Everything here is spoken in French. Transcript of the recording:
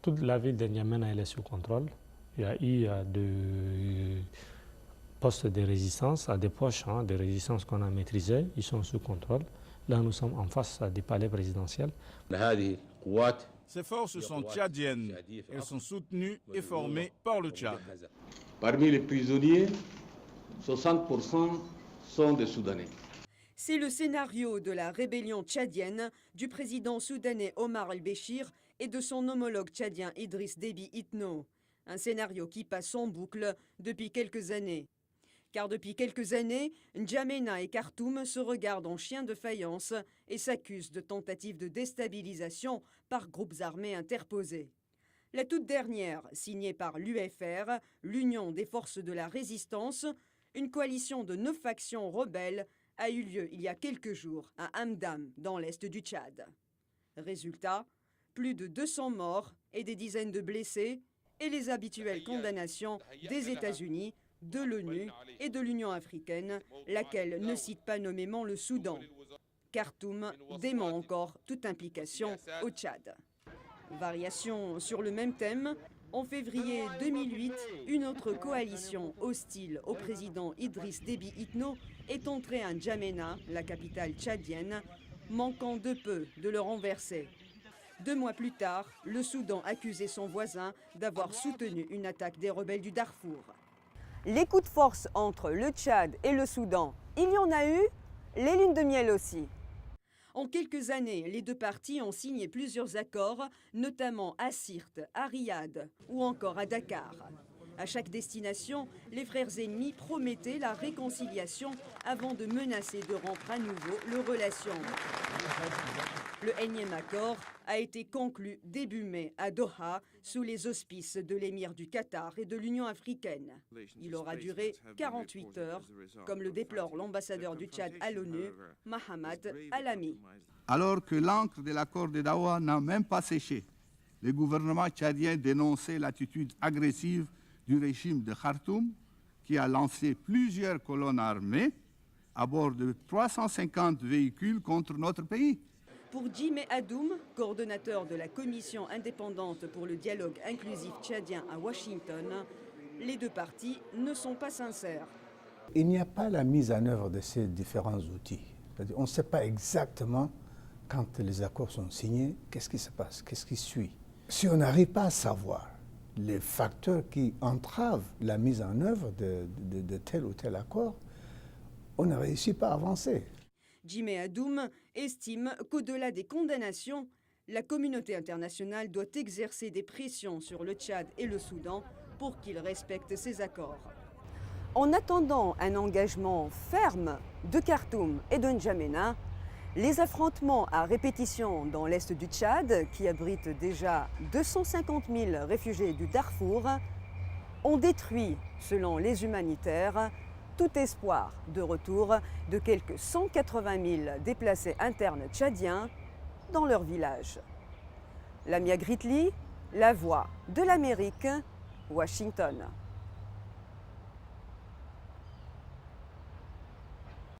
Toute la ville de N'Djamena est sous contrôle. Il y a eu des postes de résistance, à des poches de résistance qu'on a maîtrisés, ils sont sous contrôle. Là, nous sommes en face du palais présidentiel. Ces forces sont tchadiennes. Elles sont soutenues et formées par le Tchad. Parmi les prisonniers, 60% sont des Soudanais. C'est le scénario de la rébellion tchadienne du président soudanais Omar el-Béchir et de son homologue tchadien Idriss Déby Itno. Un scénario qui passe en boucle depuis quelques années. Car depuis quelques années, N'Djamena et Khartoum se regardent en chiens de faïence et s'accusent de tentatives de déstabilisation par groupes armés interposés. La toute dernière, signée par l'UFR, l'Union des forces de la résistance, une coalition de 9 factions rebelles, a eu lieu il y a quelques jours à Hamdam, dans l'est du Tchad. Résultat, plus de 200 morts et des dizaines de blessés, et les habituelles condamnations des États-Unis, de l'ONU et de l'Union africaine, laquelle ne cite pas nommément le Soudan. Khartoum dément encore toute implication au Tchad. Variation sur le même thème, en février 2008, une autre coalition hostile au président Idriss Déby Itno est entrée à N'Djamena, la capitale tchadienne, manquant de peu de le renverser. 2 mois plus tard, le Soudan accusait son voisin d'avoir soutenu une attaque des rebelles du Darfour. Les coups de force entre le Tchad et le Soudan, il y en a eu, les lunes de miel aussi. En quelques années, les deux parties ont signé plusieurs accords, notamment à Sirte, à Riyad ou encore à Dakar. À chaque destination, les frères ennemis promettaient la réconciliation avant de menacer de rompre à nouveau leurs relations. Le énième accord a été conclu début mai à Doha, sous les auspices de l'émir du Qatar et de l'Union africaine. Il aura duré 48 heures, comme le déplore l'ambassadeur du Tchad à l'ONU, Mahamad Alami. Alors que l'encre de l'accord de Doha n'a même pas séché, le gouvernement tchadien dénonçait l'attitude agressive du régime de Khartoum, qui a lancé plusieurs colonnes armées à bord de 350 véhicules contre notre pays. Pour Djimé Adoum, coordonnateur de la commission indépendante pour le dialogue inclusif tchadien à Washington, les deux parties ne sont pas sincères. Il n'y a pas la mise en œuvre de ces différents outils. C'est-à-dire, on ne sait pas exactement, quand les accords sont signés, qu'est-ce qui se passe, qu'est-ce qui suit. Si on n'arrive pas à savoir les facteurs qui entravent la mise en œuvre de tel ou tel accord, on ne réussit pas à avancer. Djimé Adoum estime qu'au-delà des condamnations, la communauté internationale doit exercer des pressions sur le Tchad et le Soudan pour qu'ils respectent ces accords. En attendant un engagement ferme de Khartoum et de N'Djamena, les affrontements à répétition dans l'est du Tchad, qui abrite déjà 250 000 réfugiés du Darfour, ont détruit, selon les humanitaires, tout espoir de retour de quelques 180 000 déplacés internes tchadiens dans leur village. Lamia Gritli, La Voix de l'Amérique, Washington.